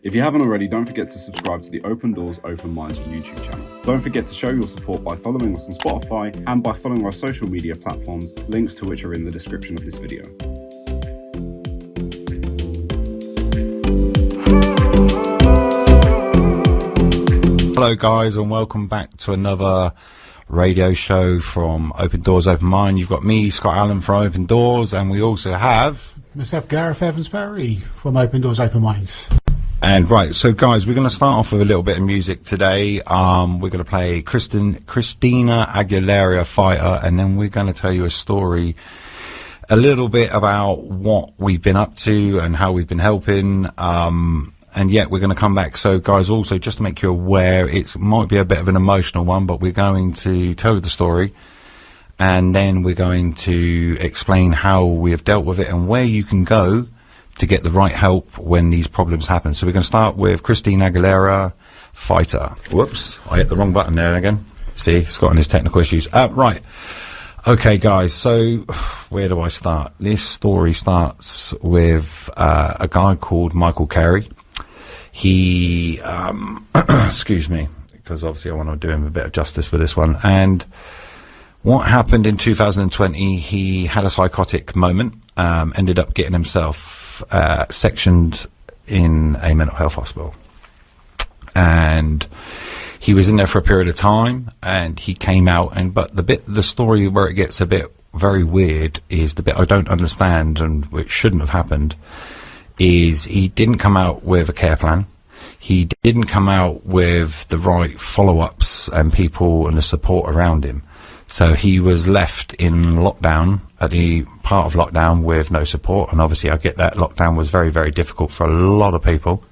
If you haven't already, don't forget to subscribe to the Open Doors, Open Minds YouTube channel. Don't forget to show your support by following us on Spotify and by following our social media platforms, links to which are in the description of this video. Hello guys, and welcome back to another radio show from Open Doors, Open Mind. You've got me, Scott Allen from Open Doors, and we also have myself, Gareth Evans-Perry from Open Doors, Open Minds. And right, so guys, we're going to start off with a little bit of music today. We're going to play Christina Aguilera, Fighter, and then we're going to tell you a story, a little bit about what we've been up to and how we've been helping. And yet we're going to come back. So guys, also just to make you aware, it might be a bit of an emotional one, but we're going to tell the story and then we're going to explain how we have dealt with it and where you can go to get the right help when these problems happen. So we're going to start with Christina Aguilera, Fighter. Whoops, I hit the wrong button there again. See, Scott and his technical issues. Right. Okay, guys, so where do I start? This story starts with a guy called Michael Carey. He, excuse me, because obviously I want to do him a bit of justice with this one. And what happened in 2020, he had a psychotic moment, ended up getting himself sectioned in a mental health hospital. And he was in there for a period of time and he came out. But the story where it gets a bit very weird is the bit I don't understand, and which shouldn't have happened, is he didn't come out with a care plan. He didn't come out with the right follow-ups and people and the support around him. So he was left in lockdown, at the part of lockdown, with no support. And obviously I get that lockdown was very, very difficult for a lot of people.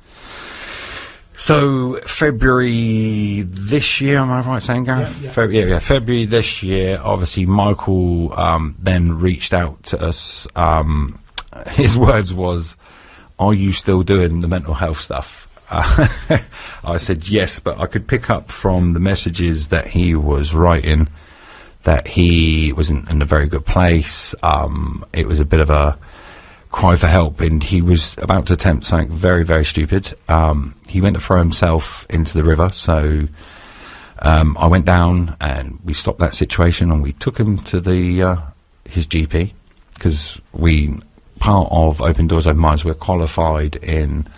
So February this year, am I right saying, Gareth? Yeah. February this year, obviously Michael then reached out to us. His words was, "Are you still doing the mental health stuff?" I said yes, but I could pick up from the messages that he was writing that he wasn't in a very good place. It was a bit of a cry for help, and he was about to attempt something very, very stupid. He went to throw himself into the river, so I went down and we stopped that situation and we took him to his GP, because part of Open Doors, Open Minds, we're qualified in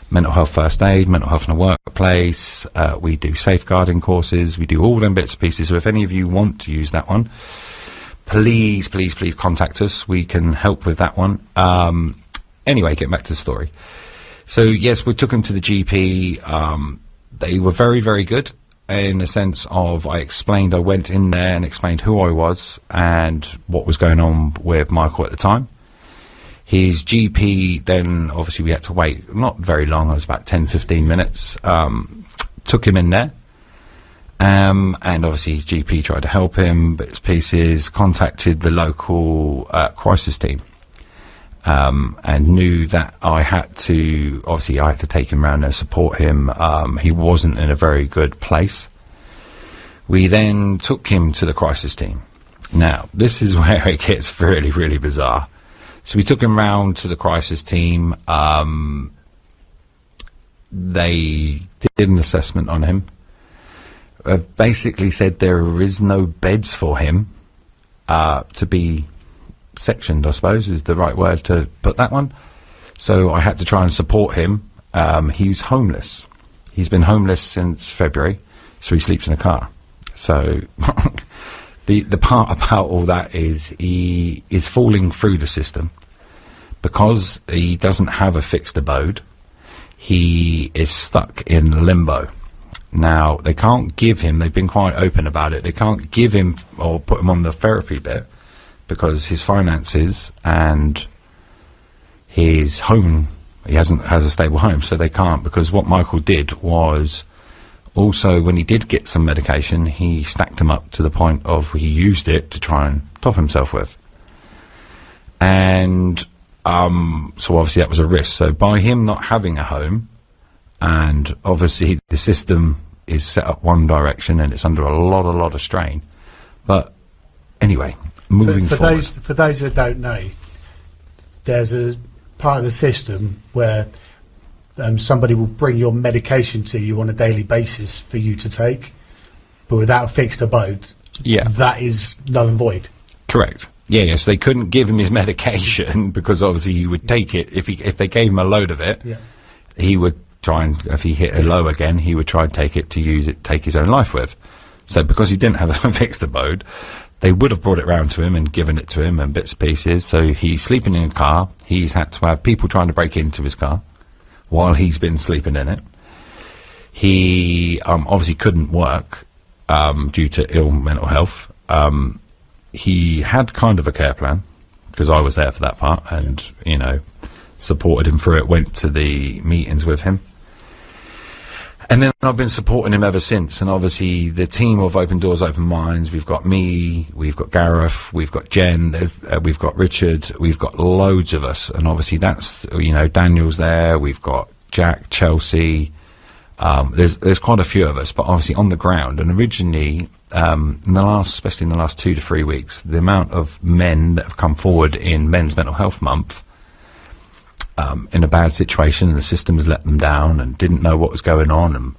mental health first aid, mental health in the workplace. We do safeguarding courses. We do all them bits and pieces. So if any of you want to use that one, please, please, please contact us. We can help with that one. Anyway, getting back to the story. So yes, we took him to the GP. They were very, very good in the sense of I went in there and explained who I was and what was going on with Michael at the time. His GP then, obviously we had to wait not very long, it was about 10-15 minutes, took him in there, and obviously his GP tried to help him, bits pieces, contacted the local crisis team, and knew that I had to take him around and support him. He wasn't in a very good place. We then took him to the crisis team. Now, this is where it gets really, really bizarre. So we took him round to the crisis team. They did an assessment on him. Basically said there is no beds for him to be sectioned, I suppose, is the right word to put that one. So I had to try and support him. He's homeless. He's been homeless since February, so he sleeps in a car. So the part about all that is he is falling through the system because he doesn't have a fixed abode. He is stuck in limbo. Now, they can't give him, they've been quite open about it, they can't give him or put him on the therapy bit because his finances and his home, has a stable home, so they can't, because what Michael did was also, when he did get some medication, he stacked him up to the point of he used it to try and top himself with. And so obviously that was a risk. So by him not having a home, and obviously the system is set up one direction and it's under a lot of strain. But anyway, moving forward. For those that don't know, there's a part of the system where somebody will bring your medication to you on a daily basis for you to take, but without a fixed abode, that is null and void. Correct. Yeah, so they couldn't give him his medication because obviously he would take it. If they gave him a load of it, he would try and, if he hit a low again, he would try and take it to use it, take his own life with. So because he didn't have a fixed abode, they would have brought it round to him and given it to him in bits and pieces. So he's sleeping in a car. He's had to have people trying to break into his car while he's been sleeping in it. He obviously couldn't work due to ill mental health. He had kind of a care plan because I was there for that part and, you know, supported him through it, went to the meetings with him. And then I've been supporting him ever since. And obviously the team of Open Doors, Open Minds, we've got me, we've got Gareth, we've got Jen, we've got Richard, we've got loads of us. And obviously that's, you know, Daniel's there, we've got Jack, Chelsea, there's quite a few of us, but obviously on the ground. And originally, especially in the last 2 to 3 weeks, the amount of men that have come forward in Men's Mental Health Month, in a bad situation, and the system has let them down and didn't know what was going on. And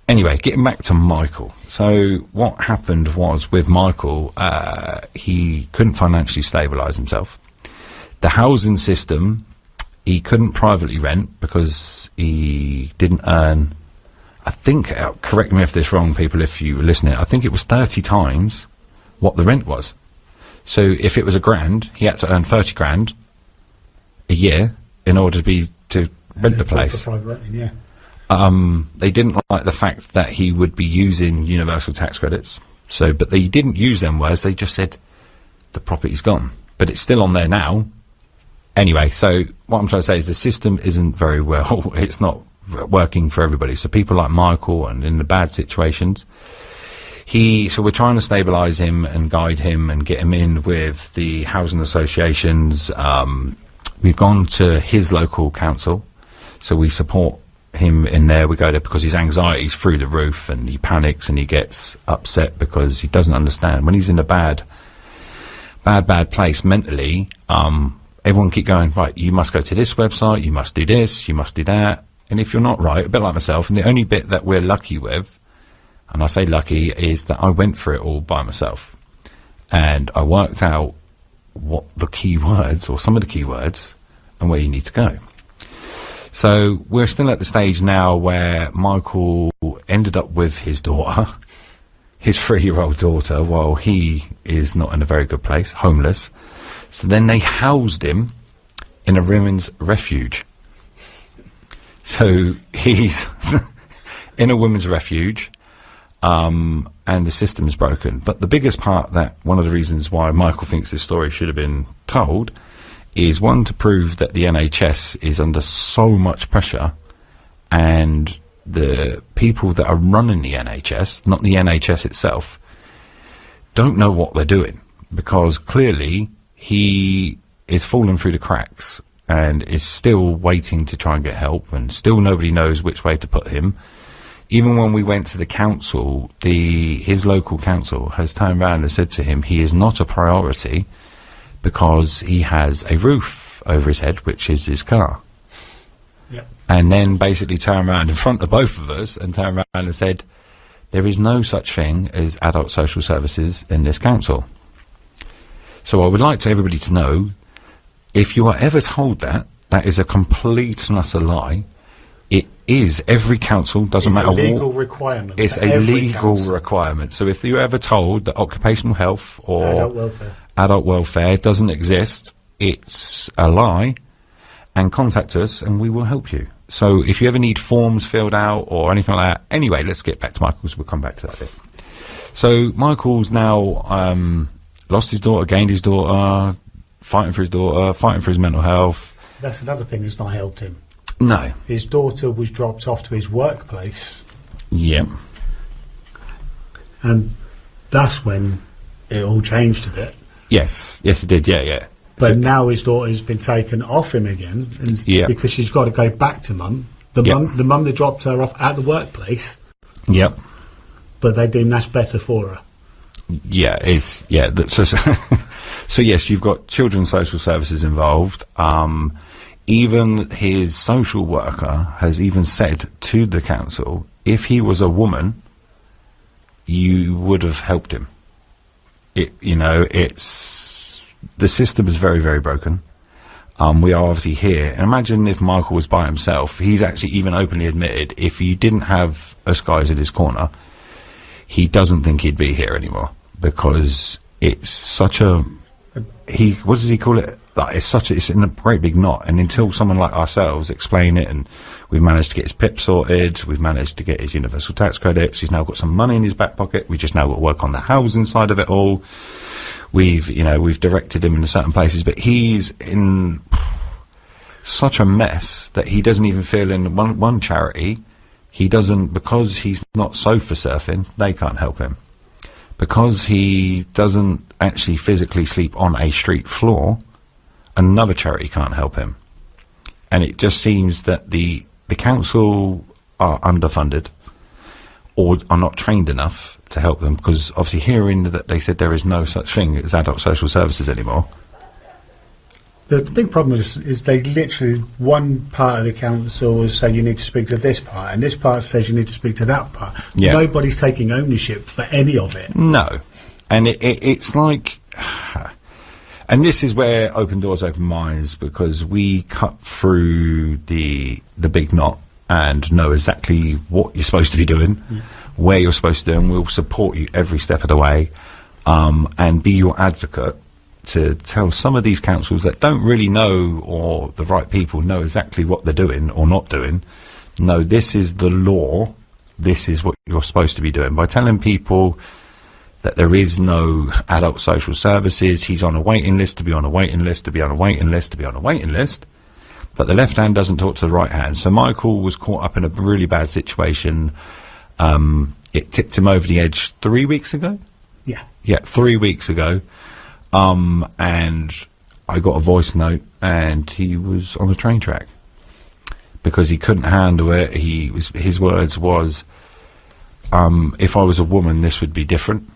anyway, getting back to Michael. So what happened was with Michael, he couldn't financially stabilise himself. The housing system, he couldn't privately rent because he didn't earn, I think, correct me if this is wrong, people, if you were listening, I think it was 30 times what the rent was. So if it was £1,000, he had to earn 30 grand a year in order to rent the place. For private renting, they didn't like the fact that he would be using universal tax credits. So, but they didn't use them words. They just said the property's gone, but it's still on there now. Anyway, so what I'm trying to say is the system isn't very well. It's not working for everybody. So people like Michael and in the bad situations, so we're trying to stabilise him and guide him and get him in with the housing associations. We've gone to his local council, so we support him in there. We go there because his anxiety's through the roof and he panics and he gets upset because he doesn't understand. When he's in a bad place mentally, everyone keep going, right, you must go to this website, you must do this, you must do that. And if you're not right, a bit like myself, and the only bit that we're lucky with, and I say lucky, is that I went through it all by myself. And I worked out what the key words, or some of the key words, and where you need to go. So we're still at the stage now where Michael ended up with his daughter, his 3-year-old daughter, while he is not in a very good place, homeless. So then they housed him in a women's refuge. So he's in a women's refuge, and the system is broken. But the biggest part, that one of the reasons why Michael thinks this story should have been told, is one, to prove that the NHS is under so much pressure, and the people that are running the NHS, not the NHS itself, don't know what they're doing, because clearly he is falling through the cracks and is still waiting to try and get help, and still nobody knows which way to put him. Even when we went to the council, his local council has turned around and said to him he is not a priority because he has a roof over his head, which is his car. Yep. And then basically turned around in front of both of us and turned around and said, there is no such thing as adult social services in this council. So I would like everybody to know, if you are ever told that, that is a complete and utter lie. It is. Every council, doesn't matter what. It's a legal requirement. It's a legal requirement. So if you're ever told that occupational health or adult welfare doesn't exist, it's a lie, and contact us and we will help you. So if you ever need forms filled out or anything like that. Anyway, let's get back to Michael's. We'll come back to that bit. So Michael's now lost his daughter, gained his daughter, fighting for his daughter, fighting for his mental health. That's another thing that's not helped him. No. His daughter was dropped off to his workplace. Yeah. And that's when it all changed a bit. Yes. Yes, it did. Yeah, yeah. But so now his daughter's been taken off him again, and because she's got to go back to mum. The mum that dropped her off at the workplace. Yep. But they deem that's better for her. Yeah, it's So yes, you've got children's social services involved. even his social worker has even said to the council, if he was a woman, you would have helped him. It's the system is very, very broken. We are obviously here. And imagine if Michael was by himself. He's actually even openly admitted if he didn't have us guys in his corner, he doesn't think he'd be here anymore, because it's such a what does he call it? Like, it's in a great big knot, and until someone like ourselves explain it, and we've managed to get his PIP sorted, we've managed to get his universal tax credits, he's now got some money in his back pocket, we just now got to work on the housing side of it all. We've directed him into certain places, but he's in such a mess that he doesn't even feel in one charity. He doesn't, because he's not sofa surfing, they can't help him. Because he doesn't actually physically sleep on a street floor, another charity can't help him. And it just seems that the council are underfunded or are not trained enough to help them, because obviously hearing that they said there is no such thing as adult social services anymore. The big problem is they literally, one part of the council is saying you need to speak to this part, and this part says you need to speak to that part. Yeah. Nobody's taking ownership for any of it. No. And it's like... And this is where Open Doors, Open Minds, because we cut through the big knot and know exactly what you're supposed to be doing, where you're supposed to do, and we'll support you every step of the way, and be your advocate to tell some of these councils that don't really know, or the right people know exactly what they're doing or not doing. No, this is the law. This is what you're supposed to be doing. By telling people that there is no adult social services, he's on a waiting list to be on a waiting list to be on a waiting list to be on a waiting list, but the left hand doesn't talk to the right hand. So Michael was caught up in a really bad situation. It tipped him over the edge 3 weeks ago. Yeah, 3 weeks ago. And I got a voice note, and he was on the train track because he couldn't handle it. His words was, if I was a woman, this would be different.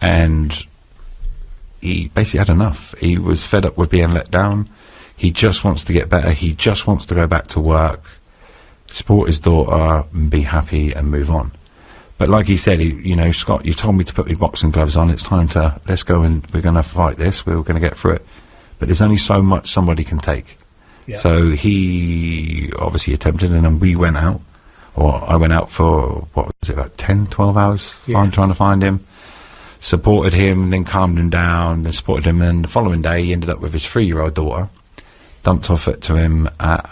And he basically had enough. He was fed up with being let down. He just wants to get better. He just wants to go back to work, support his daughter, and be happy and move on. But like he said, Scott, you told me to put my boxing gloves on. It's time to, let's go, and we're going to fight this. We're going to get through it. But there's only so much somebody can take. Yeah. So he obviously attempted, and then we went out, or I went out for, what was it, about 10, 12 hours trying to find him. Supported him, then calmed him down, then supported him, and the following day he ended up with his 3-year-old daughter, dumped off it to him at,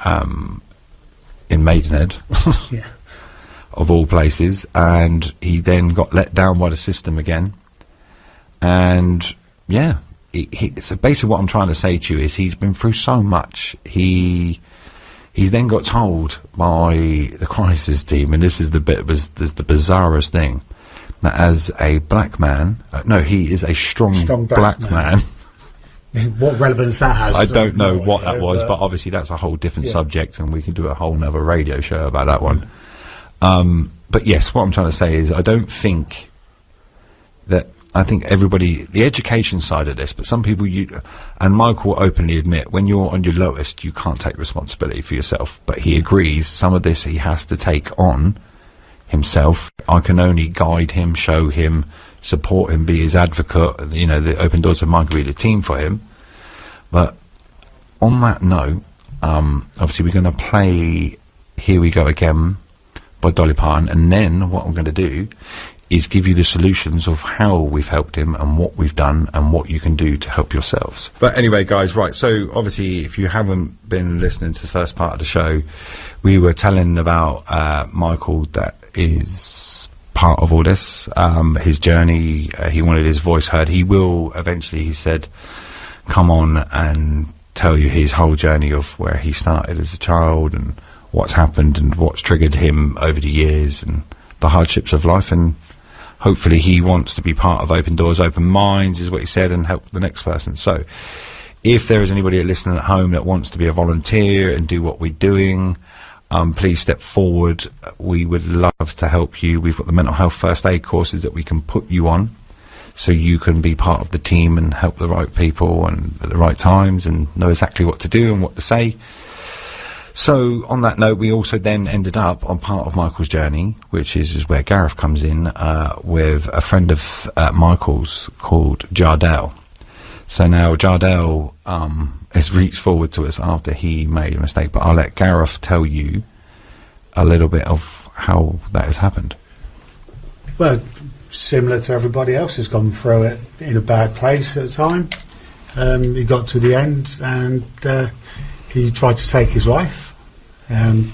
in Maidenhead. Yeah. Of all places, and he then got let down by the system again. And yeah, so basically what I'm trying to say to you is he's been through so much. He's then got told by the crisis team, and this is the bizarrest thing, that as a black man, he is a strong black man. What relevance that has? I don't know what that was, but obviously that's a whole different subject, and we can do a whole nother radio show about that one. But yes, what I'm trying to say is I think everybody, the education side of this, but some people, and Michael will openly admit, when you're on your lowest, you can't take responsibility for yourself. But he agrees some of this he has to take on himself. I can only guide him, show him, support him, be his advocate. The Open Doors of Michael be the team for him. But on that note, obviously we're going to play Here We Go Again by Dolly Parton, and then what I'm going to do is give you the solutions of how we've helped him and what we've done and what you can do to help yourselves. But anyway, guys, right, so obviously if you haven't been listening to the first part of the show, we were telling about Michael that is part of all this, his journey. He wanted his voice heard. He will eventually, he said, come on and tell you his whole journey of where he started as a child and what's happened and what's triggered him over the years and the hardships of life. And hopefully he wants to be part of Open Doors, Open Minds, is what he said, and help the next person. So if there is anybody listening at home that wants to be a volunteer and do what we're doing, please step forward. We would love to help you. We've got the mental health first aid courses that we can put you on. so you can be part of the team and help the right people and at the right times and know exactly what to do and what to say. So on that note, we also then ended up on part of Michael's journey, which is where Gareth comes in, with a friend of Michael's called Jardel. So now Jardel has reached forward to us after he made a mistake, but I'll let Gareth tell you a little bit of how that has happened. Well, similar to everybody else has gone through it in a bad place at the time. He got to the end and he tried to take his life.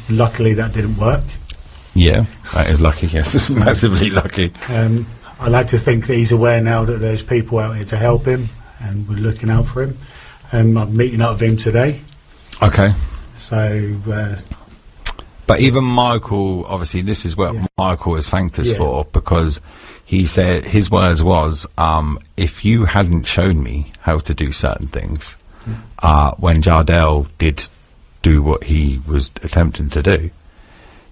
Luckily that didn't work. Yeah, that is lucky, yes. It's massively lucky. I like to think that he's aware now that there's people out here to help him and we're looking out for him. I'm meeting up with him today. Okay. So... but even Michael, obviously this is what Michael has thanked us for, because he said, his words was, if you hadn't shown me how to do certain things, when Jardel did do what he was attempting to do,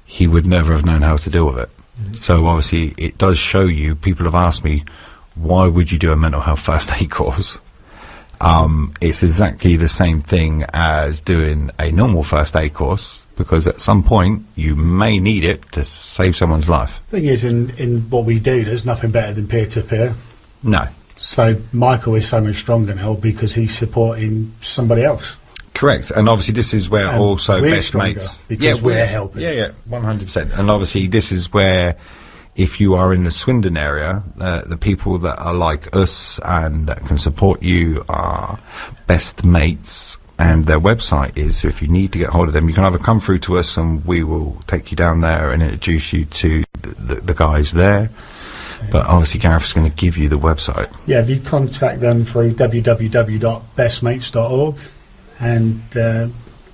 he would never have known how to deal with it. So obviously it does show you, people have asked me, why would you do a mental health first aid course? It's exactly the same thing as doing a normal first aid course, because at some point you may need it to save someone's life. Thing is, in what we do, there's nothing better than peer-to-peer. No. So Michael is so much stronger now because he's supporting somebody else. Correct, and obviously this is where also best mates, because we're helping. Yeah, 100%. And obviously this is where, if you are in the Swindon area, the people that are like us and that can support you are best mates, and their website is. So if you need to get hold of them, you can either come through to us and we will take you down there and introduce you to the guys there. But obviously Gareth's going to give you the website. Yeah, if you contact them through www.bestmates.org, and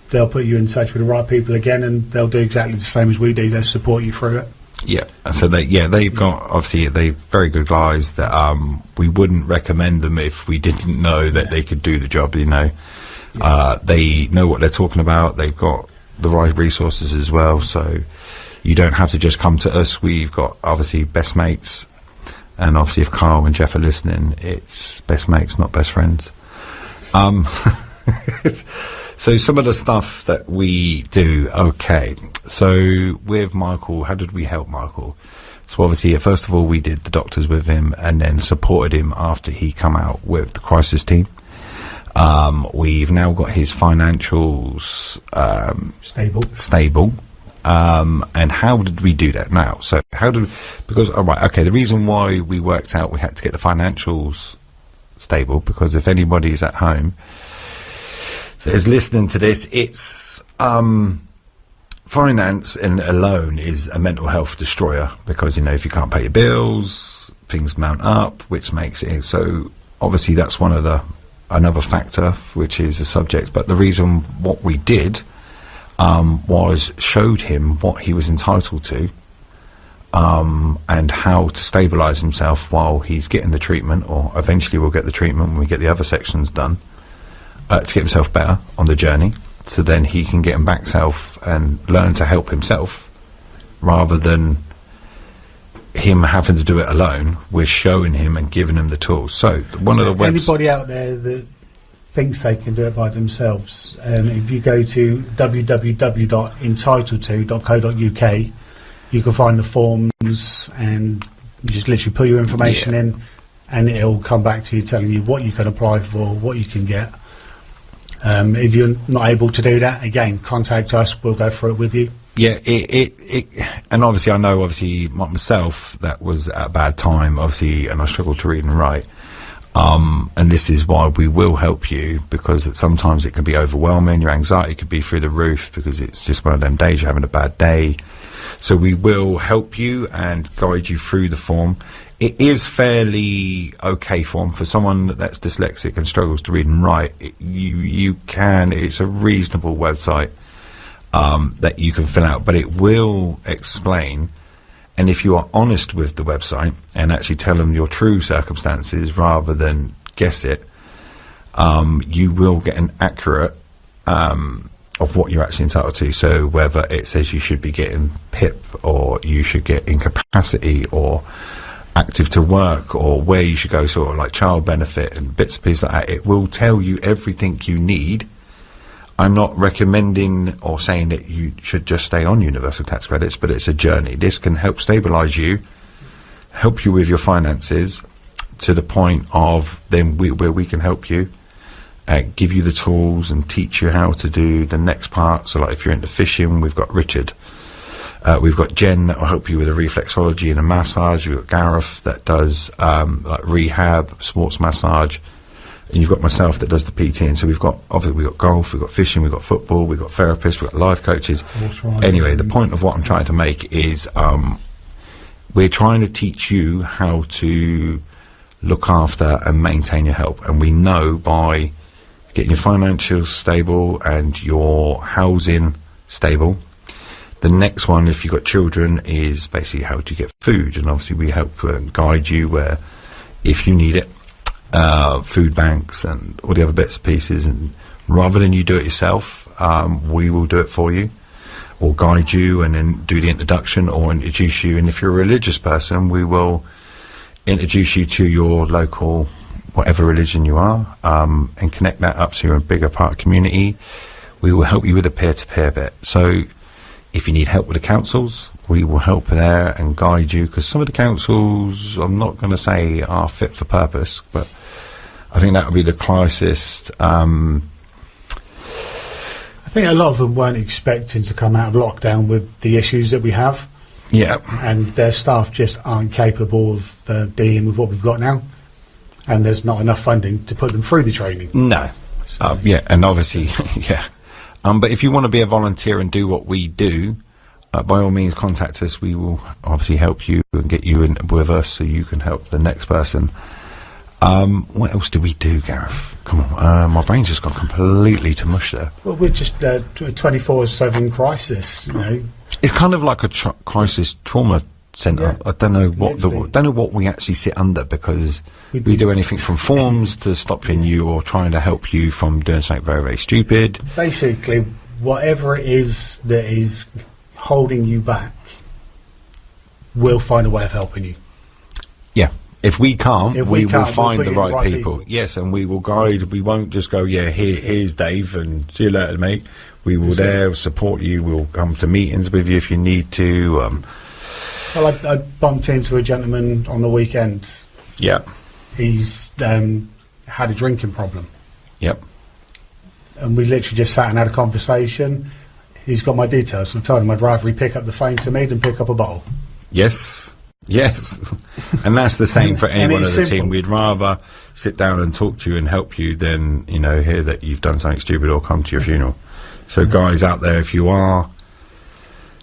they'll put you in touch with the right people again, and they'll do exactly the same as we do. They'll support you through it. Yeah, so they've got, obviously they're very good guys that we wouldn't recommend them if we didn't know that they could do the job, you know. They know what they're talking about. They've got the right resources as well, so you don't have to just come to us. We've got obviously best mates, and obviously if Carl and Jeff are listening, it's best mates, not best friends. So some of the stuff that we do, okay. So with Michael, how did we help Michael? So obviously, first of all, we did the doctors with him and then supported him after he come out with the crisis team. We've now got his financials stable. And how did we do that now? So because, all right, okay, the reason why we worked out we had to get the financials stable, because if anybody's at home that is listening to this, it's finance and alone is a mental health destroyer, because you know, if you can't pay your bills, things mount up, which makes it so. Obviously that's one of another factor, which is a subject. But the reason what we did was showed him what he was entitled to, and how to stabilise himself while he's getting the treatment, or eventually we'll get the treatment when we get the other sections done, to get himself better on the journey, so then he can get him back self and learn to help himself, rather than him having to do it alone. We're showing him and giving him the tools. So one of the anybody out there that thinks they can do it by themselves, if you go to www.entitled2.co.uk, you can find the forms and you just literally put your information in, and it'll come back to you telling you what you can apply for, what you can get. If you're not able to do that, again, contact us, we'll go through it with you. Yeah, and obviously I know, obviously myself, that was at a bad time, obviously, and I struggled to read and write. And this is why we will help you, because sometimes it can be overwhelming. Your anxiety could be through the roof because it's just one of them days you're having a bad day. So we will help you and guide you through the form. It is fairly okay form for someone that's dyslexic and struggles to read and write. It's a reasonable website that you can fill out, but it will explain. And if you are honest with the website and actually tell them your true circumstances rather than guess it, you will get an accurate of what you're actually entitled to. So whether it says you should be getting PIP or you should get incapacity or active to work, or where you should go, sort of like child benefit and bits and pieces like that. It will tell you everything you need. I'm not recommending or saying that you should just stay on universal tax credits, but it's a journey. This can help stabilise you, help you with your finances to the point of then where we can help you, give you the tools and teach you how to do the next part. So like if you're into fishing, we've got Richard. We've got Jen that will help you with a reflexology and a massage. We've got Gareth that does like rehab, sports massage. And you've got myself that does the PT. And so we've got golf, we've got fishing, we've got football, we've got therapists, we've got life coaches. Anyway, the point of what I'm trying to make is we're trying to teach you how to look after and maintain your health. And we know by getting your financials stable and your housing stable, the next one, if you've got children, is basically how do you get food. And obviously we help guide you where, if you need it, food banks and all the other bits and pieces. And rather than you do it yourself, we will do it for you, or guide you and then do the introduction or introduce you. And if you're a religious person, we will introduce you to your local, whatever religion you are, and connect that up to your bigger part community. We will help you with the peer-to-peer bit. So if you need help with the councils, we will help there and guide you, because some of the councils, I'm not going to say are fit for purpose, but I think that would be the closest. I think a lot of them weren't expecting to come out of lockdown with the issues that we have. Yeah. And their staff just aren't capable of dealing with what we've got now. And there's not enough funding to put them through the training. No. So. Yeah, and obviously, yeah. But if you want to be a volunteer and do what we do, by all means contact us. We will obviously help you and get you in with us so you can help the next person. What else do we do, Gareth? Come on, my brain's just gone completely to mush there. Well, we're just 24/7 crisis, you know. It's kind of like a crisis trauma centre. Yeah. I don't know what we actually sit under, because we do anything from forms to stopping you or trying to help you from doing something very, very stupid. Basically, whatever it is that is holding you back, we'll find a way of helping you. Yeah. If we can't, we will find we'll the right people. Yes, and we will guide. We won't just go, yeah, here's Dave, and see you later, mate. We will there support you. We'll come to meetings with you if you need to. Well, I bumped into a gentleman on the weekend. Yeah. He's had a drinking problem. Yep. And we literally just sat and had a conversation. He's got my details, so I told him I'd rather he pick up the phone to me than pick up a bottle. Yes. Yes. And that's the same for anyone of the team. We'd rather sit down and talk to you and help you than, hear that you've done something stupid or come to your funeral. So guys out there, if you are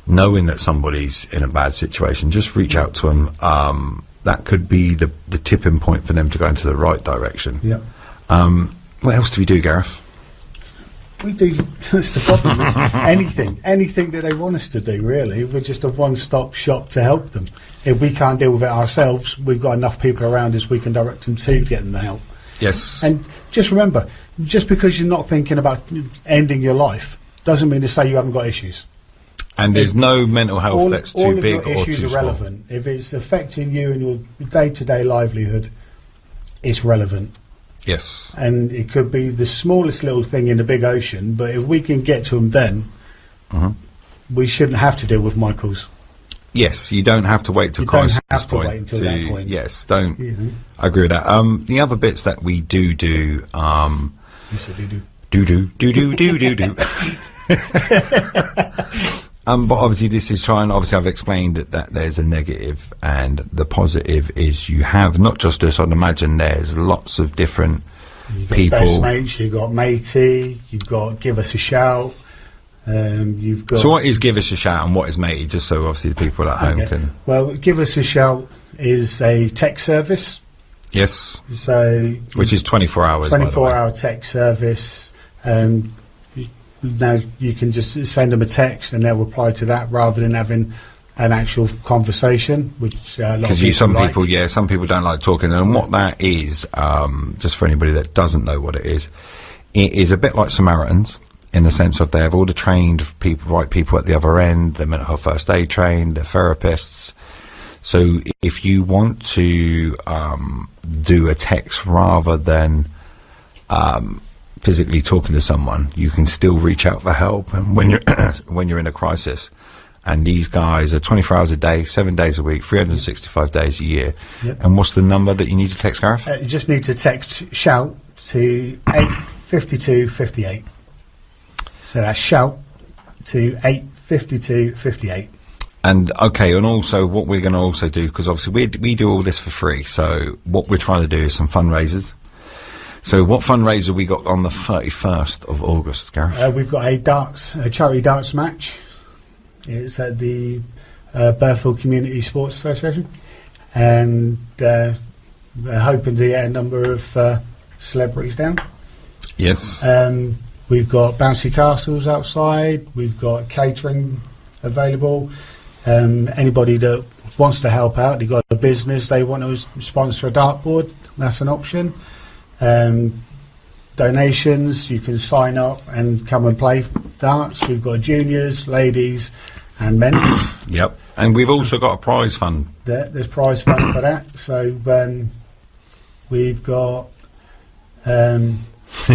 knowing that somebody's in a bad situation, just reach out to them. That could be the tipping point for them to go into the right direction. Yeah. What else do we do, Gareth? We do. That's the problem. anything that they want us to do, really. We're just a one-stop shop to help them. If we can't deal with it ourselves, we've got enough people around us we can direct them to get them the help. Yes. And just remember, just because you're not thinking about ending your life doesn't mean to say you haven't got issues. And there's no mental health that's too big or too small. All of your issues are relevant. If it's affecting you and your day-to-day livelihood, it's relevant. Yes. And it could be the smallest little thing in the big ocean, but if we can get to them then, we shouldn't have to deal with Michael's. Yes, you don't have to wait till crisis point. You don't have to point wait until that point. Yes, don't. I agree with that. The other bits that we do... You said do-do. Do-do. But obviously this is obviously I've explained that there's a negative, and the positive is you have not just us. I'd imagine there's lots of different people. Best mates, you've got matey, you've got give us a shout, you've got... So what is give us a shout and what is matey, just so obviously the people at home can... Well, give us a shout is a tech service. Yes. So... Which is 24 hours, 24-hour tech service. Now you can just send them a text and they'll reply to that rather than having an actual conversation, which a lot of people some people don't like talking. And what that is, just for anybody that doesn't know what it is a bit like Samaritans in the sense of they have all the trained people, right people at the other end. They're mental health first aid trained, they're therapists. So if you want to do a text rather than physically talking to someone, you can still reach out for help. And when you're when you're in a crisis, and these guys are 24 hours a day, 7 days a week, 365 days a year. Yep. And what's the number that you need to text, Gareth? You just need to text shout to 85258. So that's shout to 85258. And okay, and also what we're going to also do, because obviously we do all this for free. So what we're trying to do is some fundraisers. So what fundraiser we got on the 31st of August, Gareth? We've got a charity darts match. It's at the Burfield Community Sports Association, and we're hoping to get a number of celebrities down. Yes. We've got bouncy castles outside. We've got catering available. Anybody that wants to help out, they've got a business, they want to sponsor a dartboard, that's an option. Donations, you can sign up and come and play darts. We've got juniors, ladies and men. Yep. And we've also got a prize fund. There's prize fund for that. So we've got...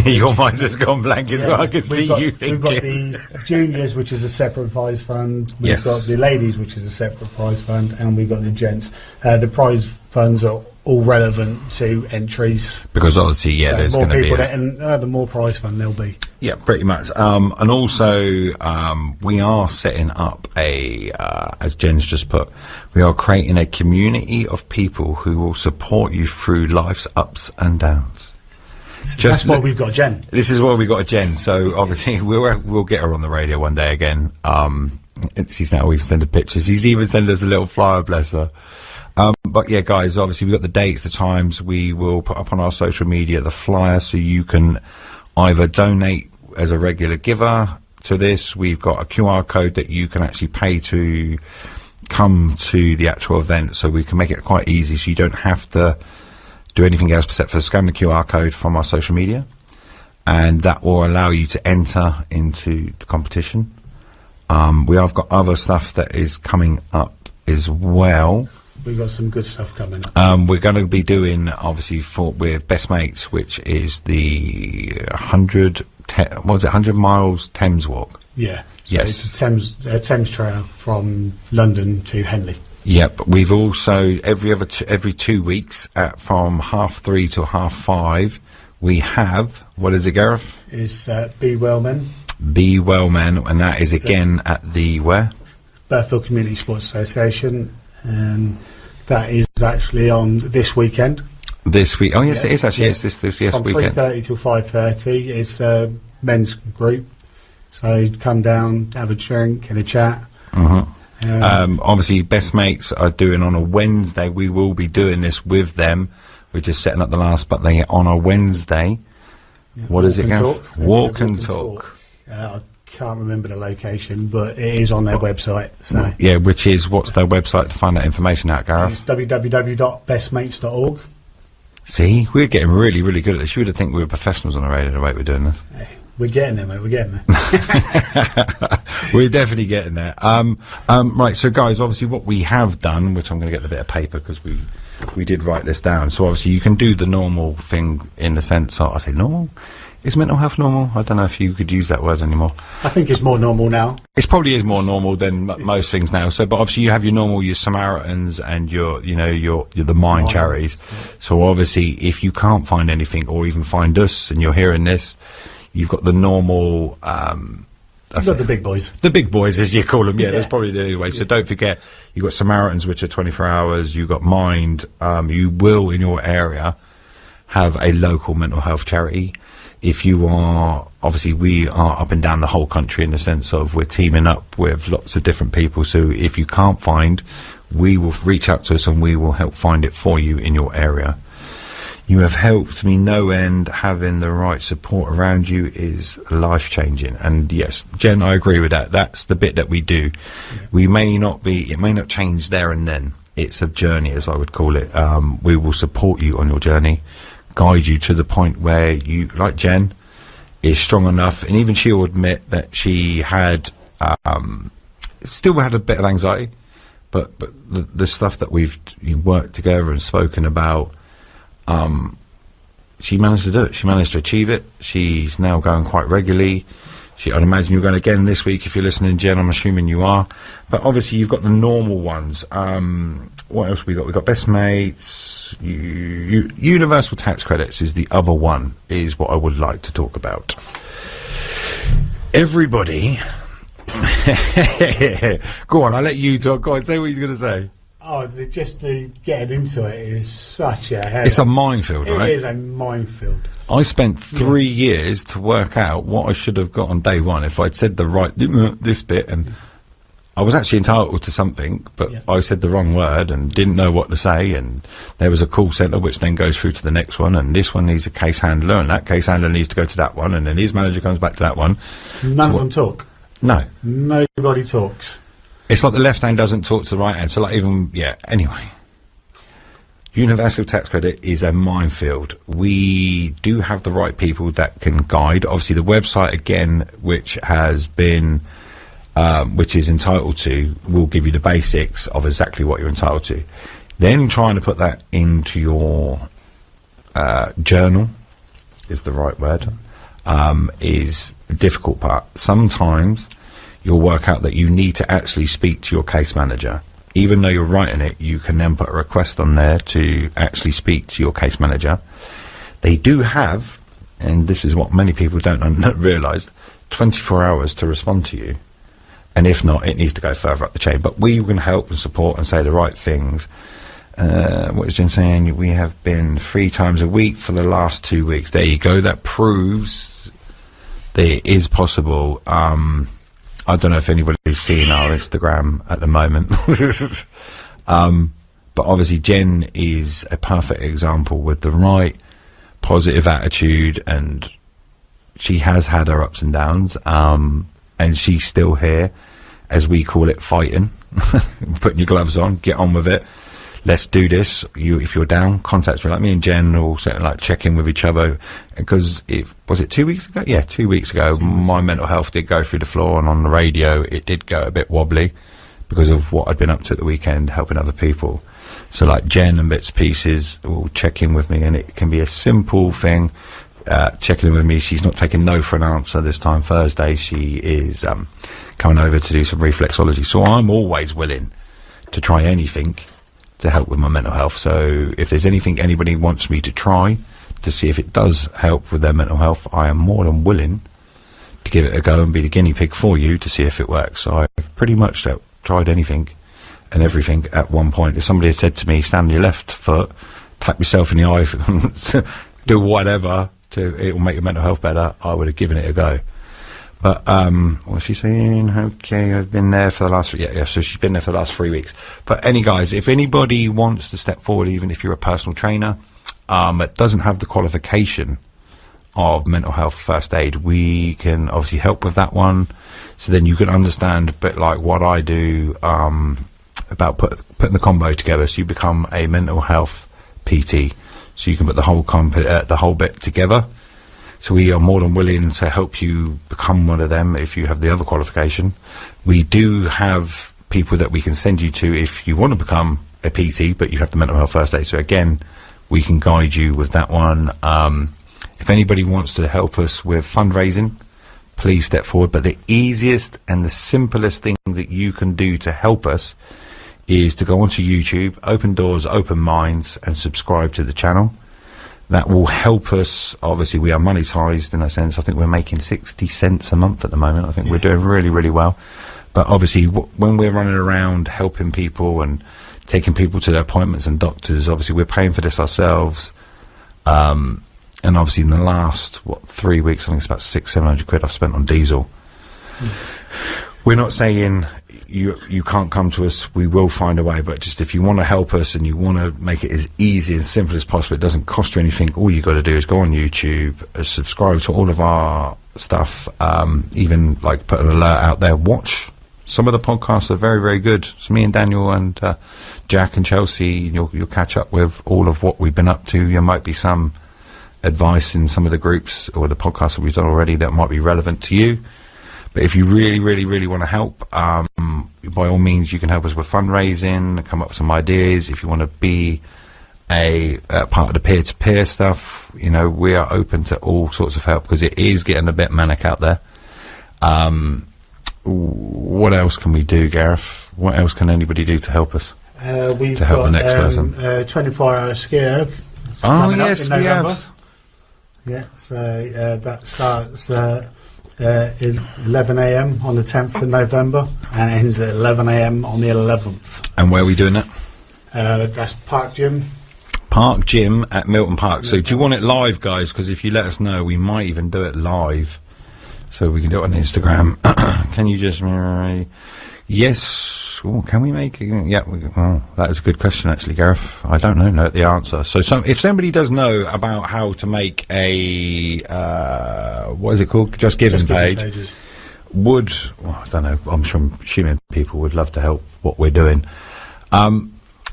Your mind's just gone blank as well. I can see you thinking. We've got the juniors, which is a separate prize fund. We've got the ladies, which is a separate prize fund, and we've got the gents. The prize funds are all relevant to entries. Because obviously, yeah, there's going to be... the more prize fund there'll be. Yeah, pretty much. And also, we are setting up as Jen's just put, we are creating a community of people who will support you through life's ups and downs. That's what we've got, Jen. This is what we've got, Jen. So obviously we'll get her on the radio one day again. She's now even sending pictures. She's even sent us a little flyer, bless her. But yeah, guys, obviously we've got the dates, the times. We will put up on our social media the flyer, so you can either donate as a regular giver to this. We've got a QR code that you can actually pay to come to the actual event, so we can make it quite easy, so you don't have to do anything else except for scan the QR code from our social media, and that will allow you to enter into the competition. We have got other stuff that is coming up as well. We've got some good stuff coming up. We're going to be doing, obviously, with Best Mates, which is the 100 miles Thames Walk. Yeah. So yes. It's a Thames Trail from London to Henley. Yep. We've also, every 2 weeks, from 3:30 to 5:30, we have, what is it, Gareth? Is Be Well Men. Be Well Men, and that is again at the where? Burfield Community Sports Association, and that is actually on this weekend. This week? Oh yes, it is actually. Yeah. Yes, this from weekend. From 3:30 till 5:30. It's a men's group, so come down, have a drink and a chat. Obviously, Best Mates are doing on a Wednesday. We will be doing this with them. We're just setting up the last, but they on a Wednesday. Yeah. What is it, Gav? Walk and talk. I can't remember the location, but it is on their website. So yeah, which is, what's their website to find that information out, Gareth? It's www.bestmates.org. See, we're getting really, really good at this. You would have think we were professionals on the radio the way we're doing this. We're getting there, mate. We're getting there. We're definitely getting there. Right, so guys, obviously what we have done, which I'm going to get the bit of paper because we did write this down. So obviously you can do the normal thing in the sense of, I say normal? Is mental health normal? I don't know if you could use that word anymore. I think it's more normal now. It probably is more normal than most things now. So, but obviously you have your normal, your Samaritans and your the Mind charities. Yeah. So obviously if you can't find anything or even find us and you're hearing this, you've got the normal, you've got the big boys. The big boys, as you call them, yeah, that's probably the only way. So don't forget, you've got Samaritans, which are 24 hours, you've got Mind, you will, in your area, have a local mental health charity. If you are, obviously we are up and down the whole country in the sense of we're teaming up with lots of different people, so if you can't find, we will reach out to us and we will help find it for you in your area. You have helped me no end. Having the right support around you is life-changing. And yes, Jen, I agree with that. That's the bit that we do. Yeah. It may not change there and then. It's a journey, as I would call it. We will support you on your journey, guide you to the point where you, like Jen, is strong enough. And even she will admit that she had, still had a bit of anxiety, but the stuff that we've worked together and spoken about, she managed to do it. She managed to achieve it. She's now going quite regularly. I'd imagine you're going again this week if you're listening, Jen. I'm assuming you are. But obviously you've got the normal ones. What else we got? We've got Best Mates. Universal tax credits is the other one, is what I would like to talk about. Everybody... Go on, I'll let you talk. Go on, say what he's going to say. Oh, the getting into it is such a headache. It's a minefield, right? It is a minefield. I spent 3 years to work out what I should have got on day one if I'd said the right this bit, and I was actually entitled to something, but I said the wrong word and didn't know what to say, and there was a call centre which then goes through to the next one, and this one needs a case handler, and that case handler needs to go to that one, and then his manager comes back to that one. None of them talk. No. Nobody talks. It's like the left hand doesn't talk to the right hand, so like anyway. Universal tax credit is a minefield. We do have the right people that can guide. Obviously, the website, again, which has been, which is entitled to, will give you the basics of exactly what you're entitled to. Then trying to put that into your journal is the right word, is the difficult part. Sometimes you'll work out that you need to actually speak to your case manager. Even though you're writing it, you can then put a request on there to actually speak to your case manager. They do have, and this is what many people don't realise, 24 hours to respond to you. And if not, it needs to go further up the chain. But we can help and support and say the right things. What is Jen saying? We have been 3 times a week for the last 2 weeks. There you go. That proves that it is possible. I don't know if anybody's seen our Instagram at the moment. But obviously Jen is a perfect example with the right positive attitude, and she has had her ups and downs, and she's still here, as we call it, fighting. Putting your gloves on, get on with it. Let's do this. If you're down, contact me. Like me and Jen will certainly like check in with each other, because was it 2 weeks ago? Yeah, 2 weeks ago. My mental health did go through the floor, and on the radio it did go a bit wobbly because of what I'd been up to at the weekend, helping other people. So like Jen and bits and pieces will check in with me, and it can be a simple thing. Checking in with me. She's not taking no for an answer this time. Thursday she is coming over to do some reflexology. So I'm always willing to try anything to help with my mental health. So if there's anything anybody wants me to try to see if it does help with their mental health, I am more than willing to give it a go and be the guinea pig for you to see if it works. So I've pretty much tried anything and everything at one point. If somebody had said to me, stand on your left foot, tap yourself in the eye, do whatever, it will make your mental health better, I would have given it a go. But what's she saying? Okay, I've been there for the last so she's been there for the last 3 weeks. But guys, if anybody wants to step forward, even if you're a personal trainer, it doesn't have the qualification of mental health first aid, we can obviously help with that one. So then you can understand a bit like what I do about putting the combo together, so you become a mental health PT. So you can put the whole bit together. So we are more than willing to help you become one of them if you have the other qualification. We do have people that we can send you to if you want to become a PT, but you have the mental health first aid. So again, we can guide you with that one. If anybody wants to help us with fundraising, please step forward. But the easiest and the simplest thing that you can do to help us is to go onto YouTube, Open Doors, Open Minds, and subscribe to the channel. That will help us. Obviously, we are monetized in a sense. I think we're making 60 cents a month at the moment. I think we're doing really, really well. But obviously, when we're running around helping people and taking people to their appointments and doctors, obviously, we're paying for this ourselves. And obviously, in the last, 3 weeks, I think it's about 600-700 quid I've spent on diesel. We're not saying you can't come to us, we will find a way, but just if you want to help us and you want to make it as easy and simple as possible, it doesn't cost you anything. All you got to do is go on YouTube, subscribe to all of our stuff, even like put an alert out there, watch. Some of the podcasts are very, very good. So me and Daniel and Jack and Chelsea, you'll catch up with all of what we've been up to. There might be some advice in some of the groups or the podcasts that we've done already that might be relevant to you. But if you really, really, really want to help, by all means, you can help us with fundraising, come up with some ideas. If you want to be a part of the peer-to-peer stuff, you know, we are open to all sorts of help, because it is getting a bit manic out there. What else can we do, Gareth? What else can anybody do to help us? We've to help got the next person. 24-hour ski Oh, yes, we have. Yeah, so that starts is 11 a.m. on the 10th of November and ends at 11 a.m. on the 11th. And where are we doing that? That's Park Gym. Park Gym at Milton Park. So do you want it live, guys? Because if you let us know, we might even do it live. So we can do it on Instagram. Can you just... yes. Ooh, can we make it? Yeah. Well, that is a good question, actually, Gareth. I don't know the answer. So if somebody does know about how to make a... what is it called? Just Giving page. Well, I don't know. I'm assuming people would love to help what we're doing.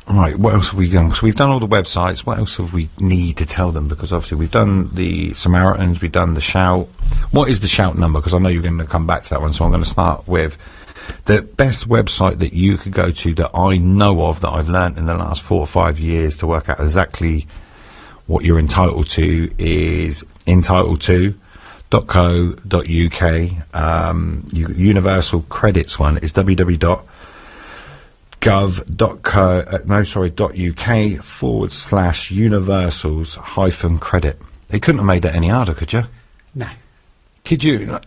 Right, what else have we done? So we've done all the websites. What else have we need to tell them? Because obviously we've done the Samaritans, we've done the Shout. What is the Shout number? Because I know you're going to come back to that one, so I'm going to start with the best website that you could go to that I know of, that I've learnt in the last 4 or 5 years to work out exactly what you're entitled to, is entitled2.co.uk. Universal Credits one is www.gov.uk/universals-credit. They couldn't have made that any harder, could you? No. Could you?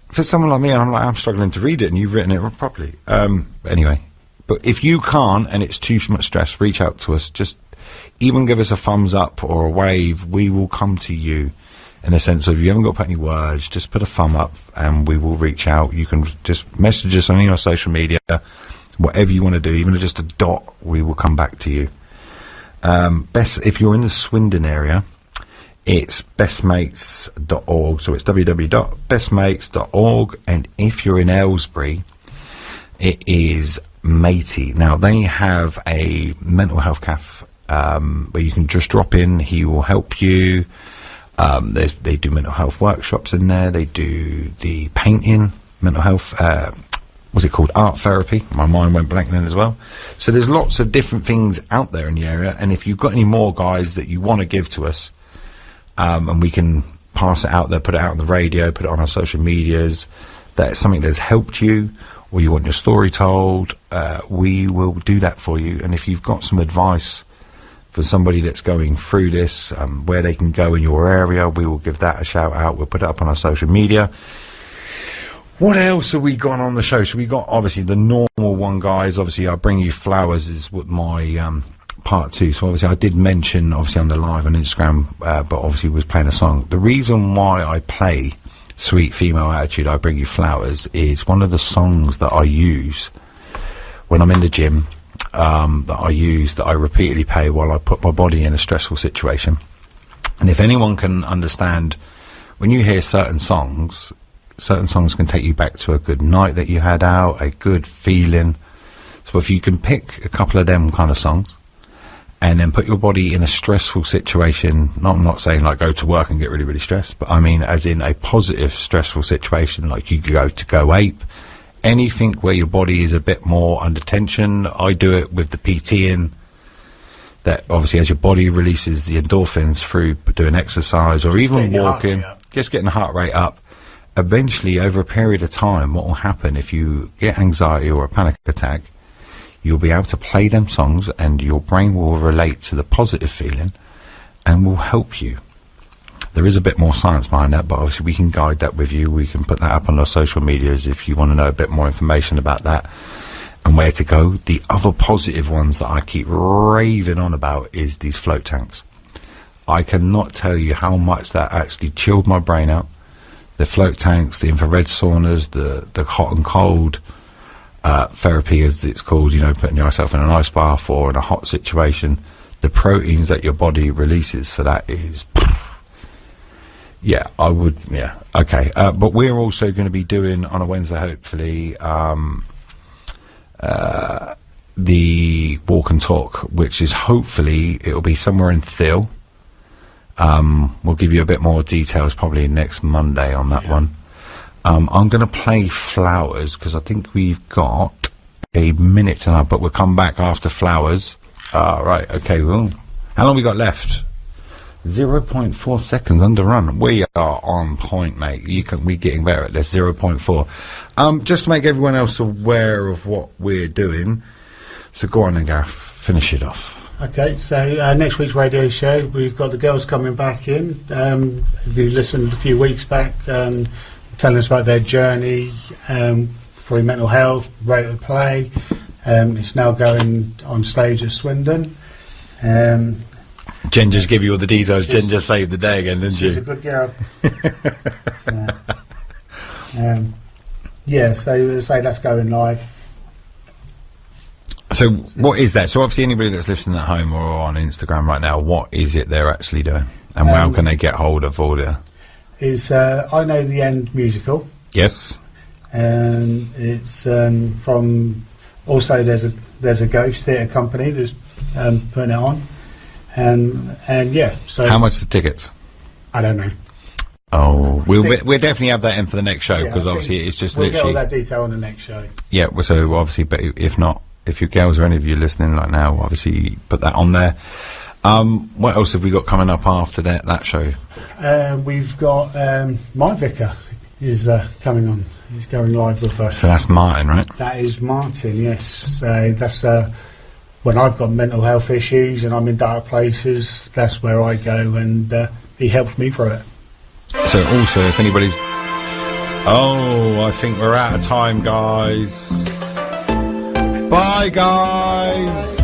For someone like me, I'm struggling to read it, and you've written it properly. Anyway, but if you can't, and it's too much stress, reach out to us. Just even give us a thumbs up or a wave. We will come to you, in the sense of, you haven't got to put any words, just put a thumb up, and we will reach out. You can just message us on your social media, whatever you want to do, even just a dot, we will come back to you. If you're in the Swindon area, it's bestmates.org, so it's www.bestmates.org, and if you're in Aylesbury, it is Matey. Now, they have a mental health cafe where you can just drop in, he will help you. They do mental health workshops in there, they do the painting, mental health, what's it called, art therapy. My mind went blank then as well. So there's lots of different things out there in the area, and if you've got any more, guys, that you want to give to us, and we can pass it out there, put it out on the radio, put it on our social medias, that's something that's helped you, or you want your story told, we will do that for you. And if you've got some advice for somebody that's going through this, where they can go in your area, we will give that a shout out. We'll put it up on our social media. What else have we got on the show? So we got, obviously, the normal one, guys. Obviously, I Bring You Flowers is what my part 2. So obviously I did mention, obviously, on the live on Instagram, but obviously was playing a song. The reason why I play Sweet Female Attitude, I Bring You Flowers, is one of the songs that I use when I'm in the gym, that I repeatedly play while I put my body in a stressful situation. And if anyone can understand, when you hear certain songs can take you back to a good night that you had out, a good feeling. So if you can pick a couple of them kind of songs and then put your body in a stressful situation, I'm not saying like go to work and get really, really stressed, but I mean as in a positive stressful situation, like you go ape, anything where your body is a bit more under tension. I do it with the PT in, that obviously as your body releases the endorphins through doing exercise or even walking, just getting the heart rate up. Eventually, over a period of time, what will happen if you get anxiety or a panic attack, you'll be able to play them songs and your brain will relate to the positive feeling and will help you. There is a bit more science behind that, but obviously we can guide that with you. We can put that up on our social medias if you want to know a bit more information about that and where to go. The other positive ones that I keep raving on about is these float tanks. I cannot tell you how much that actually chilled my brain out. The float tanks, the infrared saunas, the hot and cold therapy, as it's called, you know, putting yourself in an ice bath or in a hot situation, the proteins that your body releases for that is, yeah, I would, yeah, okay. But we're also going to be doing on a Wednesday, hopefully, the walk and talk, which is hopefully, it'll be somewhere in Thiel. We'll give you a bit more details probably next Monday on that one. I'm going to play Flowers because I think we've got a minute tonight, but we'll come back after Flowers. Right, okay, well, how long we got left? 0.4 seconds underrun. We are on point, mate. We're getting better at this. 0.4. Just to make everyone else aware of what we're doing. So go on then, Gareth. Finish it off. Okay, so next week's radio show, we've got the girls coming back in. If you listened a few weeks back, telling us about their journey through mental health, rate of play. It's now going on stage at Swindon. Jen just give you all the details. Jen just saved the day again, didn't she? She's a good girl. Yeah, so as I say, that's going live. So what is that? So obviously anybody that's listening at home or on Instagram right now, what is it they're actually doing? And how can they get hold of all the... Is I Know the End musical. Yes. It's from... Also, there's a ghost theatre company that's putting it on. And yeah, so... How much the tickets? I don't know. Oh, we'll definitely have that in for the next show, because obviously it's just we'll literally... We'll get all that detail on the next show. Yeah, well, so obviously, but if not, if your girls or any of you listening right now, obviously put that on there. What else have we got coming up after that show? We've got My Vicar is coming on. He's going live with us. So that's Martin, right? That is Martin, yes. So that's when I've got mental health issues and I'm in dark places, that's where I go, and he helps me through it. So also, if anybody's... Oh, I think we're out of time, guys. Bye, guys.